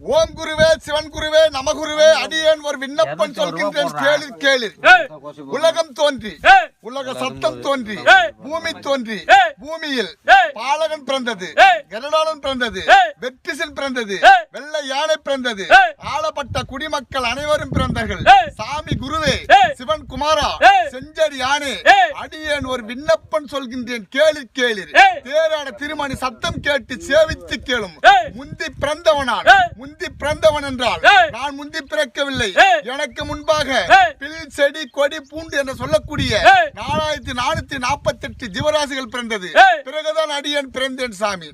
ஓம் குருவே சிவன் குருவே நம குருவே அடியேன் ஒரு விண்ணப்பம் சொல்கின்றேன் கேளு கேளு. உலகம் தோன்றி உலக சத்தம் தோன்றி பூமி தோன்றி பூமியில் பாலகன் பிறந்தது, கருடாளன் பிறந்தது, வெற்றிசன் பிறந்தது, வெள்ளை யானை பிறந்தது, ஆளப்பட்ட குடிமக்கள் அனைவரும் பிறந்தார்கள். சாமி குருவே சிவன் குமாரா செஞ்சடி யானே அடியேன் ஒரு விண்ணப்பம் சொல்கின்றேன் கேளு கேளு. தேராட திருமணி சத்தம் கேட்டு சேவித்து கேளும். முந்தி பிறந்தவனான் முந்தி பிறந்தவன் என்றால் நான் முந்தி பிறக்கவில்லை. எனக்கு முன்பாக பில் செடி கொடி பூண்டு என்று சொல்லக்கூடிய 4448 ஜீவராசிகள் பிறந்தது. பிறகுதான் அடியேன் பிறந்தேன் சாமி.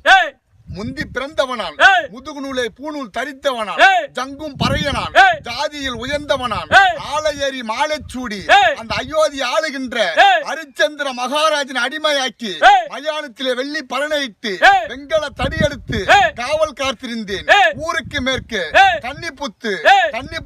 முந்தி பிறந்தவனான், முதுகு நூலை பூநூல் தரித்தவனான், ஜங்கும் பறையனான், ஜாதியில் உயர்ந்தவனான், ஆலையேறி மாலைச்சூடி அந்த அயோத்தி ஆளுகின்ற ஹரிச்சந்திர மகாராஜின் அடிமையாக்கி மயானத்திலே வெள்ளி பரணையிட்டு வெங்கல தடியெடுத்து காவல் காத்திருந்தேன். ஊருக்கு மேற்கு கன்னி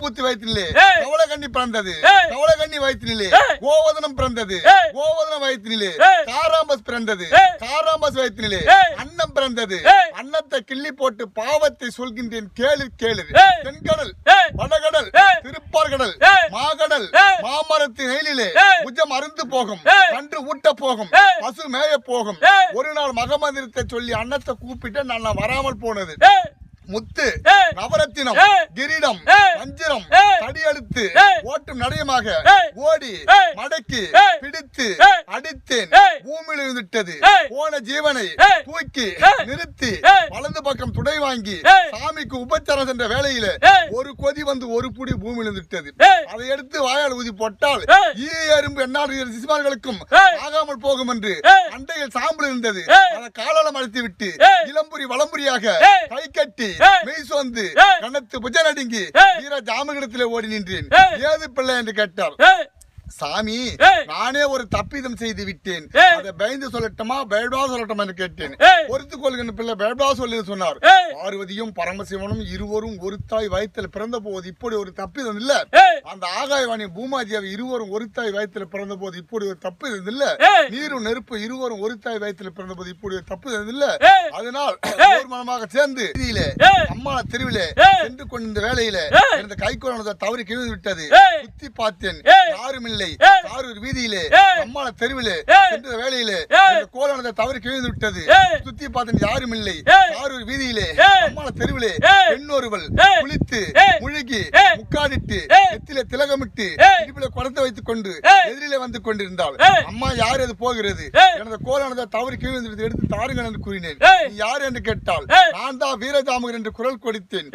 புத்து வயிற்றிலே கவலகண்ணி பிறந்தது. கவலகண்ணி வயிற்றிலே கோவதனம் பிறந்தது. கோவதனம் வயிற்றிலே காராம்பஸ் பிறந்தது. காராம்பஸ் வயிற்றிலே அன்னம் பிறந்தது. அன்னத்தை கிள்ளி போட்டு பாவத்தை சொல்கின்றேன் கேளு கேளு. தென்கடல், வடகடல், திருப்பார்கடல், மாகடல், மாமரத்தின் நெயிலே புஜம் அருந்து போகும், கன்று ஊட்ட போகும், பசு மேய போகும். ஒரு நாள் மகமந்திரத்தை சொல்லி அன்னத்தை கூப்பிட்டு நான் வராமல் போனது. முத்து, நவரத்தினம், கிரீடம், வஞ்சிரம், தடியெடுத்து ஓட்டும் நடையமாக ஓடி மடக்கி பிடித்து அடித்தேன். பூமியில் இருந்துட்டது. போன ஜீவனை தூக்கி நிறுத்தி வலது பக்கம் துடை வாங்கி சாமிக்கு உபச்சாரம் சென்ற வேளையில ஒரு கொதி வந்து ஒரு புடி பூமியில் இருந்துட்டது. அதை எடுத்து வாயால் ஊதி போட்டால் ஈ எறும்பு என்னால் சிசுமார்களுக்கும் ஆகாமல் போகும் என்று அண்டையில் சாம்பல் இருந்தது. அதை காலால் அழுத்தி விட்டு இளம்புரி வளம்புரியாக கை கட்டி மெய் சோர்ந்து கணத்து புஜ நடுங்கி வீர ஜாமகிடத்திலே ஓடி நின்றேன். ஏது பிள்ளை என்று கேட்டார். சாமி நானே ஒரு தப்பிதம் செய்து விட்டேன். அதை பயந்து சொல்லட்டுமா பயப்படா சொல்லட்டுமா என்று கேட்டேன். பொறுத்துக் கொள்கின்ற பிள்ளை பயப்படா சொல்லு சொன்னார். பார்வதியும் பரமசிவனும் இருவரும் ஒரு தாய் வயிற்றில் பிறந்த போது இப்படி ஒரு தப்பிதம் இல்ல. அந்த ஆகாயவாணி பூமாதேவி இருவரும் ஒரு தாய் வயிற்றில் பிறந்த போது இப்படி ஒரு தப்பிதம் இல்ல. நீரும் நெருப்பு இருவரும் ஒரு தாய் வயிற்றில் பிறந்த போது இப்படி ஒரு தப்பிதம் இல்ல. அதனால் ஒரு மனமாக சேர்ந்து அம்மா தெருவிலே சென்று கொண்டிருந்த வேளையில இந்த கைகோள தவறி கிழிந்து விட்டது. சுத்தி பார்த்தேன், யாரும் இல்லை. காரூர் வீதியிலே அம்மா தெருவிலே சென்ற வேளையிலே கோலானதை தவறி கிழிந்து விட்டது. சுத்தி பார்த்தேன், யாரும் இல்லை. காரூர் வீதியிலே அம்மா தெருவிலே பெண்ணொருவள் குளித்து முழுகி முக்காடிட்டு நெத்திலே திலகமிட்டு இடுப்பிலே குடத்தை வைத்துக் கொண்டு எதிரிலே வந்து கொண்டிருந்தாள். அம்மா யார் அது போகிறது? எனது கோலானதை தவறி கிழிந்து எடுத்து தாருங்கள் என்று கூறினேன். யார் என்று கேட்டால் நான் தான் வீரஜாமகன் என்று குரல் கொடுத்தேன்.